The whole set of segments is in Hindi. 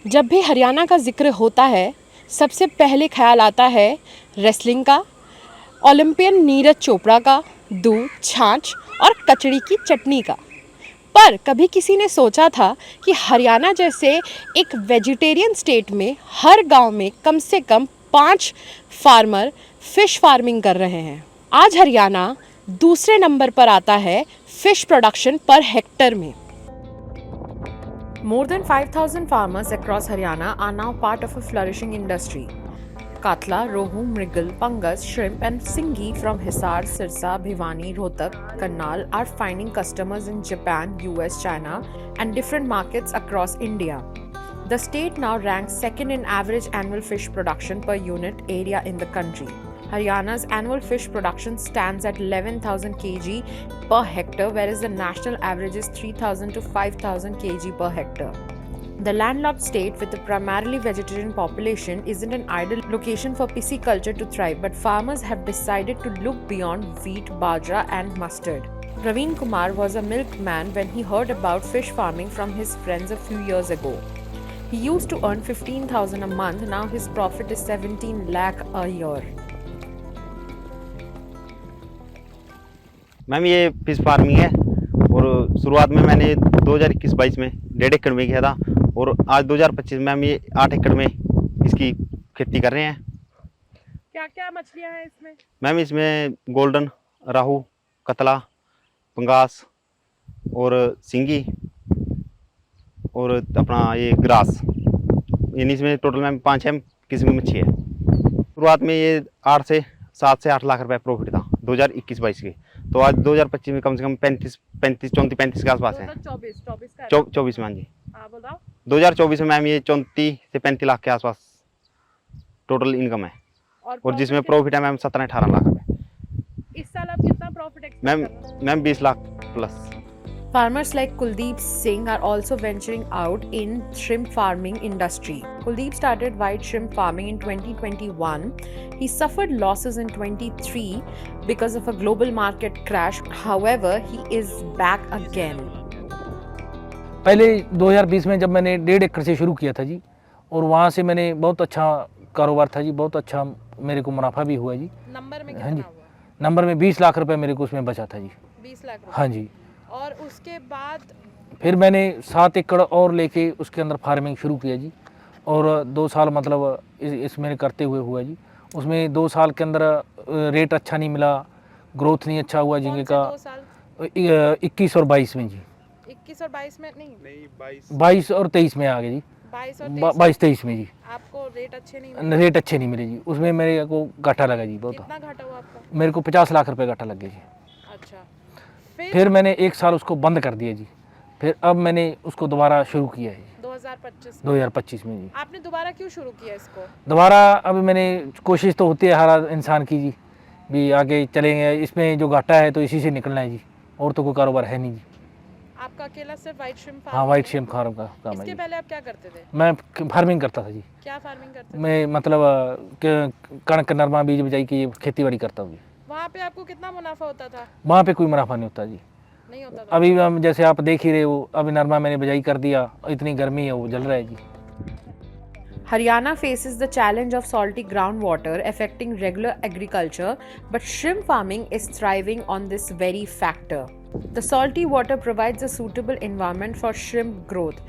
जब भी हरियाणा का जिक्र होता है सबसे पहले ख्याल आता है रेसलिंग का, ओलंपियन नीरज चोपड़ा का, दूध, छाछ और कचड़ी की चटनी का। पर कभी किसी ने सोचा था कि हरियाणा जैसे एक वेजिटेरियन स्टेट में हर गांव में कम से कम 5 फार्मर फिश फार्मिंग कर रहे हैं। आज हरियाणा दूसरे नंबर पर आता है फिश प्रोडक्शन पर हेक्टर में। More than 5,000 farmers across Haryana are now part of a flourishing industry. Katla, Rohu, Mrigal, Pangas, Shrimp and Singhi from Hisar, Sirsa, Bhiwani, Rohtak, Karnal are finding customers in Japan, US, China and different markets across India. The state now ranks second in average annual fish production per unit area in the country. Haryana's annual fish production stands at 11,000 kg per hectare, whereas the national average is 3,000 to 5,000 kg per hectare. The landlocked state with a primarily vegetarian population isn't an ideal location for pisciculture to thrive, but farmers have decided to look beyond wheat, bajra and mustard. Raveen Kumar was a milkman when he heard about fish farming from his friends a few years ago. He used to earn 15,000 a month, now his profit is 17 lakh a year. Ma'am ये फिश फार्मिंग है और शुरुआत में मैंने 2021-22 में 1.5 एकड़ में किया था और आज 2025 में हम ये 8 एकड़ में इसकी खेती कर रहे हैं। क्या क्या मछलियां हैं इसमें? मैम इसमें गोल्डन, राहू, कतला, पंगास और सिंगी और अपना ये ग्रास, यानी इसमें टोटल मैम 5-6 किस्म की मच्छी है। शुरुआत में ये 7 से 8 लाख रुपए प्रॉफिट था 2021-22 के, तो आज 2025 में कम से कम 34-35 के आसपास है। 24 में, हाँ जी। 2024 में मैम ये 34 से 35 लाख के आसपास टोटल इनकम है और जिसमें प्रॉफिट है मैम 17-18 लाख रुपए। इस साल आप कितना प्रॉफिट एक्सपेक्ट कर रहे हैं? Ma'am 20 lakh plus. Farmers like Kuldeep Singh are also venturing out in shrimp farming industry. Kuldeep started white shrimp farming in 2021. He suffered losses in 23 because of a global market crash. However, he is back again. पहले 2020 में जब मैंने 1.5 एकड़ से शुरू किया था जी, और वहाँ से मैंने बहुत अच्छा कारोबार था जी, बहुत अच्छा मेरे को मुनाफा भी हुआ जी। नंबर में हाँ कितना जी, हुआ? नंबर में 20 लाख रुपए मेरे को उसमें बचा था जी। 20 लाख रुपए। हाँ जी। और उसके बाद फिर मैंने 7 एकड़ और लेके उसके अंदर फार्मिंग शुरू किया जी, और 2 साल मतलब इसमें करते हुए हुआ जी। उसमें 2 साल के अंदर रेट अच्छा नहीं मिला, ग्रोथ नहीं अच्छा हुआ झींगे का। 21 और 22 में जी। 21 और 22 में नहीं 22 और 23 में आ गए जी। 22-23 में जी आपको रेट अच्छे नहीं मिले जी। उसमें मेरे को घाटा लगा जी बहुत। कितना घाटा हुआ आपका? मेरे को 50 लाख रुपए घाटा लग गया जी। अच्छा, फिर मैंने 1 साल उसको बंद कर दिया जी। फिर अब मैंने उसको दोबारा शुरू किया है 2025 में जी। आपने दोबारा क्यों शुरू किया इसको? दोबारा अब मैंने कोशिश तो होती है हर इंसान की जी, भी आगे चलेंगे, इसमें जो घाटा है तो इसी से निकलना है जी, और तो कोई कारोबार है नहीं जी। आपका अकेला सिर्फ व्हाइट श्रिम्प फार्म? हाँ, व्हाइट श्रिम्प फार्म का काम है। इसके पहले आप क्या करते थे? मैं फार्मिंग करता था जी। क्या फार्मिंग करते थे? मैं मतलब कणक, नरमा, बीज बिजाई की खेती बाड़ी करता हूँ जी। वहाँ पे आपको कितना मुनाफा होता था? वहाँ पे कोई मुनाफा नहीं होता जी। नहीं होता था? अभी हम जैसे आप देख ही रहे हो, अभी नरमा मैंने बिजाई कर दिया, इतनी गर्मी है वो जल रहा है जी। Haryana faces the challenge of salty groundwater affecting regular agriculture, but shrimp farming is thriving on this very factor. The salty water provides a suitable environment for shrimp growth.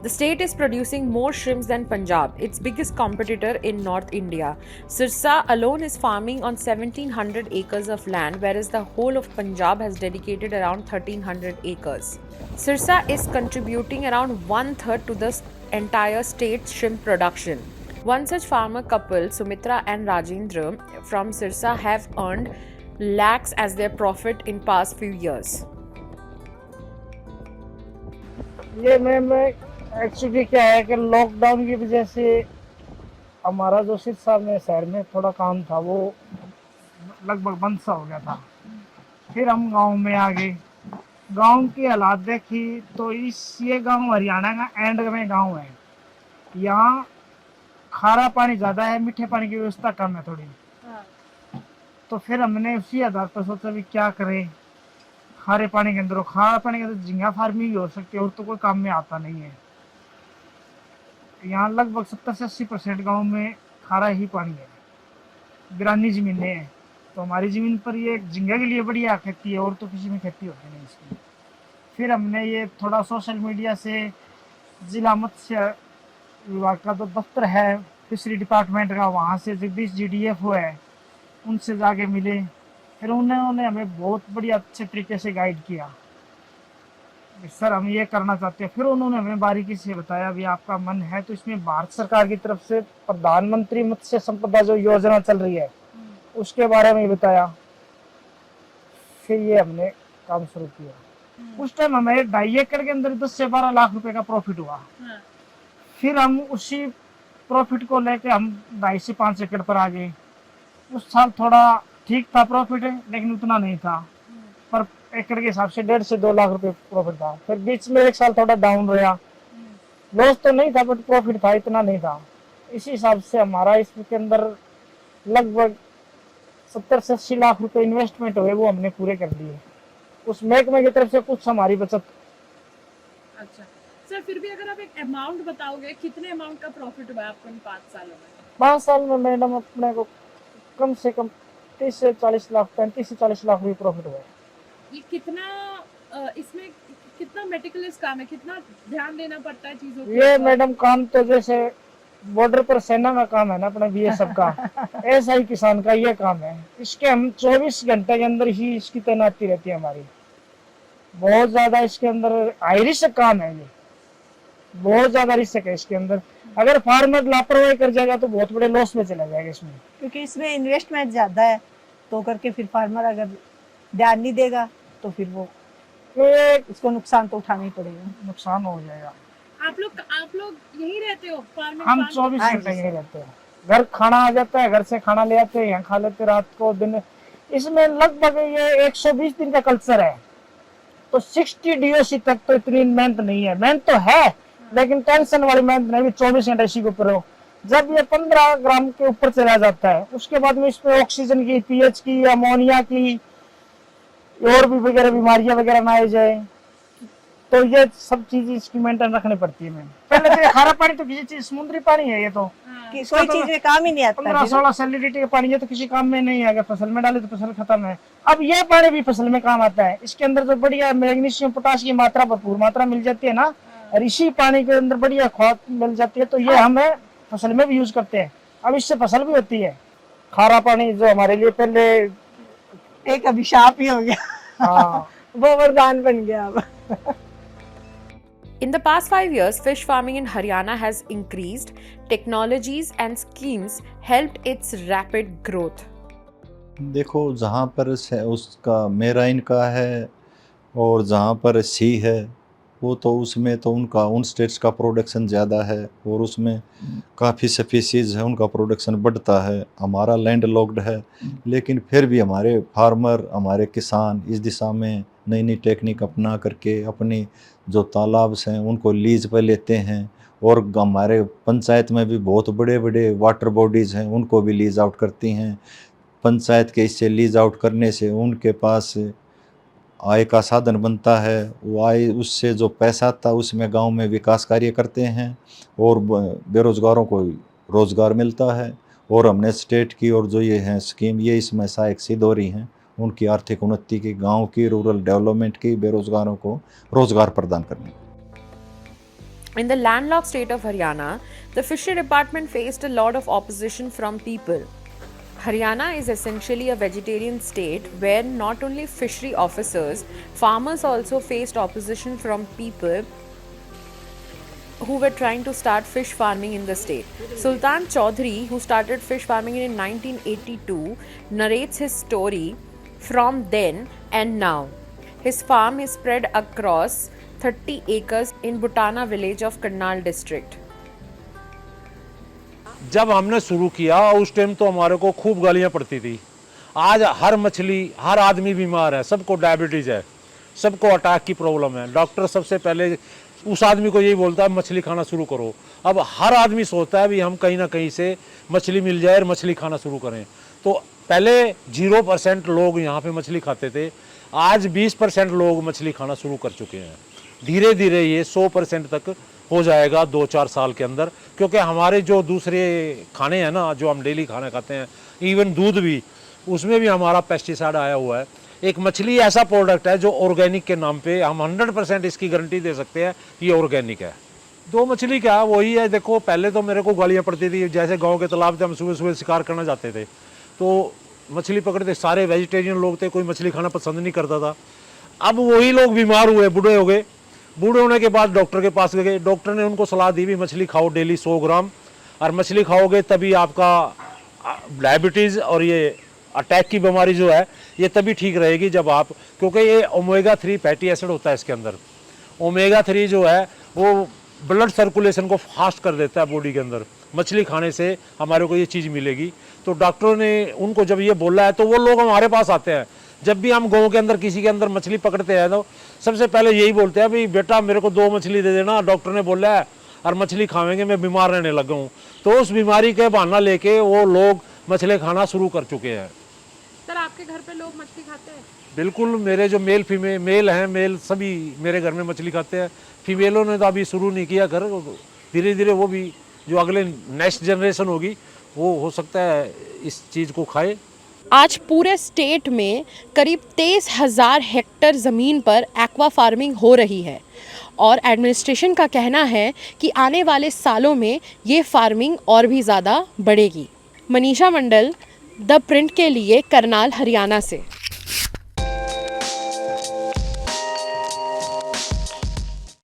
The state is producing more shrimps than Punjab, its biggest competitor in North India. Sirsa alone is farming on 1,700 acres of land, whereas the whole of Punjab has dedicated around 1,300 acres. Sirsa is contributing around 1/3 to the entire state's shrimp production. One such farmer couple, Sumitra and Rajendra from Sirsa, have earned lakhs as their profit in past few years. ये मैं एक्चुअली क्या है कि लॉकडाउन की वजह से हमारा जो सिरसा में शहर में थोड़ा काम था वो लगभग बंद सा हो गया था। फिर हम गांव में आ गए, गांव की हालात देखी तो ये गांव हरियाणा का एंड में गांव है। यहाँ खारा पानी ज़्यादा है, मीठे पानी की व्यवस्था कम है थोड़ी। तो फिर हमने उसी आधार पर सोचा भी क्या करें, खारे पानी के अंदर, खारा पानी के अंदर झींगा फार्मिंग हो सकती है और तो कोई काम में आता नहीं है। यहाँ लगभग 70 से 80% गाँव में खारा ही पानी है, बिरानी ज़मीनें हैं। तो हमारी ज़मीन पर ये झींगा के लिए बढ़िया खेती है, और तो किसी में खेती होती नहीं इसकी। फिर हमने ये थोड़ा सोशल मीडिया से जिला मत्स्य विभाग का जो दफ्तर है फिशरी डिपार्टमेंट का, वहाँ से जगदीश GDFO है, उनसे जाके मिले। फिर उन्होंने हमें बहुत बढ़िया अच्छे तरीके से गाइड किया, सर हम ये करना चाहते हैं। फिर उन्होंने हमें बारीकी से बताया भी आपका मन है तो इसमें भारत सरकार की तरफ से प्रधानमंत्री मत्स्य संपदा जो योजना चल रही है उसके बारे में बताया। फिर ये हमने काम शुरू किया। उस टाइम हमें 2.5 एकड़ के अंदर 10 से 12 लाख रुपए का प्रॉफिट हुआ। फिर हम उसी प्रॉफिट को लेके हम 2.5 से 5 एकड़ पर आ गए। उस साल थोड़ा ठीक था प्रॉफिट, लेकिन उतना नहीं था, पर एकड़ के हिसाब से 1.5 से 2 लाख रुपए प्रॉफिट था। फिर बीच में एक साल थोड़ा डाउन रहा, लॉस तो नहीं था बट प्रॉफिट था, इतना नहीं था। इसी हिसाब से हमारा इसके अंदर लगभग 70 से 80 लाख रुपए इन्वेस्टमेंट हुए, वो हमने पूरे कर दिए। उस महकमे की तरफ से कुछ हमारी बचत। अच्छा सर, फिर भी अगर आप एक अमाउंट बताओगे, कितने अमाउंट का प्रॉफिट हुआ आपको इन 5 सालों में? 5 साल में मैडम अपने को कम से कम 30 से 40 लाख 35 से 40 लाख रुपए प्रॉफिट हुआ। ये कितना इसमें कितना मेटिकुलस काम है, कितना ध्यान देना पड़ता है चीजों के ये ऊपर? मैडम काम तो जैसे बॉर्डर पर सेना का काम है ना अपना BSF का, ऐसा ही किसान का ये काम है। इसके हम 24 घंटे के अंदर ही इसकी तैनाती रहती है हमारी। बहुत ज्यादा इसके अंदर हाई रिस्क काम है, ये बहुत ज्यादा रिस्क है इसके अंदर। अगर फार्मर लापरवाही कर जाएगा तो बहुत बड़े लॉस में चला जाएगा इसमें, क्योंकि इसमें इन्वेस्टमेंट ज़्यादा है। तो करके फिर फार्मर अगर ध्यान नहीं देगा तो फिर वो ये उसको नुकसान तो उठाना ही पड़ेगा। नुकसान हो जाएगा। आप लोग यहीं रहते हो फार्मिंग? हम 24 घंटे यहीं रहते हैं। घर खाना आ जाता है, घर से खाना ले आते हैं, यहाँ खा लेते रात को दिन। इसमें लगभग ये 120 दिन का कल्चर है, तो 60 DOC तक तो इतनी मेहनत नहीं है। मेहनत तो है लेकिन टेंशन वाली मेहनत नहीं, 24 घंटे इसी के ऊपर हो। जब ये 15 ग्राम के ऊपर चला जाता है उसके बाद में इसमें ऑक्सीजन की, pH की, अमोनिया की और भी वगैरह बीमारियां वगैरह ना आ जाए, तो ये सब चीज इसकी मेंटेन रखनी पड़ती है। मैम पहले तो ये खारा पानी तो किसी चीज, समुद्री पानी है ये तो कि कोई चीज में काम ही नहीं आता। 15-16 सैलिडिटी का पानी है तो किसी काम में नहीं है। अगर फसल में डाले तो फसल खत्म है। अब ये पानी भी फसल में काम आता है। इसके अंदर जो बढ़िया मैग्नीशियम पोटाश की मात्रा भरपूर मात्रा मिल जाती है ना, और इसी पानी के अंदर बढ़िया खाद मिल जाती है, तो ये हमें फसल में भी यूज करते हैं। अब इससे फसल भी होती है। खारा पानी जो हमारे लिए पहले एक अभिशाप ही हो गया, हाँ वो वरदान बन गया अब। In the past 5 years, fish farming in Haryana has increased. Technologies and schemes helped its rapid growth. देखो जहाँ पर उसका मेराइन का है और जहाँ पर सी है वो तो उसमें तो उनका उन स्टेट्स का प्रोडक्शन ज़्यादा है और उसमें काफ़ी स्पीसीज़ है, उनका प्रोडक्शन बढ़ता है। हमारा लैंड लॉक्ड है, लेकिन फिर भी हमारे फार्मर, हमारे किसान इस दिशा में नई नई टेक्निक अपना करके अपनी जो तालाब हैं उनको लीज पर लेते हैं। और हमारे पंचायत में भी बहुत बड़े बड़े वाटर बॉडीज़ हैं, उनको भी लीज आउट करती हैं। पंचायत के इससे लीज आउट करने से उनके पास आय का साधन बनता है। वो आय उससे जो पैसा आता है उसमें गांव में विकास कार्य करते हैं और बेरोज़गारों को रोज़गार मिलता है। और हमने स्टेट की और जो ये हैं स्कीम, ये इसमें सहायक सिद्ध हो रही हैं उनकी आर्थिक उन्नति की, गांव की, रूरल डेवलपमेंट की, बेरोज़गारों को रोज़गार प्रदान करने। In the landlocked state of Haryana, the fishery department faced a lot of opposition from people. Haryana is essentially a vegetarian state where not only fishery officers, farmers also faced opposition from people who were trying to start fish farming in the state. Sultan Chaudhary, who started fish farming in 1982, narrates his story from then and now. His farm is spread across 30 acres in Butana village of Karnal district. जब हमने शुरू किया उस टाइम तो हमारे को खूब गालियाँ पड़ती थी। आज हर मछली, हर आदमी बीमार है, सबको डायबिटीज़ है, सबको अटैक की प्रॉब्लम है। डॉक्टर सबसे पहले उस आदमी को यही बोलता है मछली खाना शुरू करो। अब हर आदमी सोचता है भी हम कहीं ना कहीं से मछली मिल जाए और मछली खाना शुरू करें। तो पहले 0% लोग यहाँ पे मछली खाते थे, आज 20% लोग मछली खाना शुरू कर चुके हैं। धीरे धीरे ये 100% तक हो जाएगा 2-4 साल के अंदर, क्योंकि हमारे जो दूसरे खाने हैं ना, जो हम डेली खाना खाते हैं, इवन दूध भी, उसमें भी हमारा पेस्टिसाइड आया हुआ है। एक मछली ऐसा प्रोडक्ट है जो ऑर्गेनिक के नाम पे हम 100% इसकी गारंटी दे सकते हैं ये ऑर्गेनिक है। दो मछली क्या वही है, देखो पहले तो मेरे को गालियाँ पड़ती थी, जैसे गांव के तालाब से हम सुबह सुबह शिकार करना जाते थे तो मछली पकड़ते, सारे वेजिटेरियन लोग थे, कोई मछली खाना पसंद नहीं करता था। अब वही लोग बीमार हुए, बूढ़े हो गए, बूढ़े होने के बाद डॉक्टर के पास गए, डॉक्टर ने उनको सलाह दी भी मछली खाओ डेली 100 ग्राम, और मछली खाओगे तभी आपका डायबिटीज़ और ये अटैक की बीमारी जो है ये तभी ठीक रहेगी जब आप, क्योंकि ये ओमेगा 3 फैटी एसिड होता है इसके अंदर। ओमेगा 3 जो है वो ब्लड सर्कुलेशन को फास्ट कर देता है बॉडी के अंदर। मछली खाने से हमारे को ये चीज़ मिलेगी। तो डॉक्टरों ने उनको जब ये बोला है तो वो लोग हमारे पास आते हैं। जब भी हम गाँव के अंदर किसी के अंदर मछली पकड़ते हैं तो सबसे पहले यही बोलते हैं भाई बेटा मेरे को 2 मछली दे देना, डॉक्टर ने बोला है, और मछली खाएंगे मैं बीमार रहने लगा हूँ। तो उस बीमारी के बहाना लेके वो लोग मछली खाना शुरू कर चुके हैं। सर आपके घर पे लोग मछली खाते हैं? बिल्कुल, मेरे जो मेल हैं, मेल सभी मेरे घर में मछली खाते हैं। फीमेलों ने तो अभी शुरू नहीं किया घर, धीरे धीरे वो भी जो अगले नेक्स्ट जनरेशन होगी वो हो सकता है इस चीज़ को खाए। आज पूरे स्टेट में करीब 23,000 हेक्टेयर ज़मीन पर एक्वा फार्मिंग हो रही है और एडमिनिस्ट्रेशन का कहना है कि आने वाले सालों में ये फार्मिंग और भी ज़्यादा बढ़ेगी। मनीषा मंडल, द प्रिंट के लिए करनाल, हरियाणा से।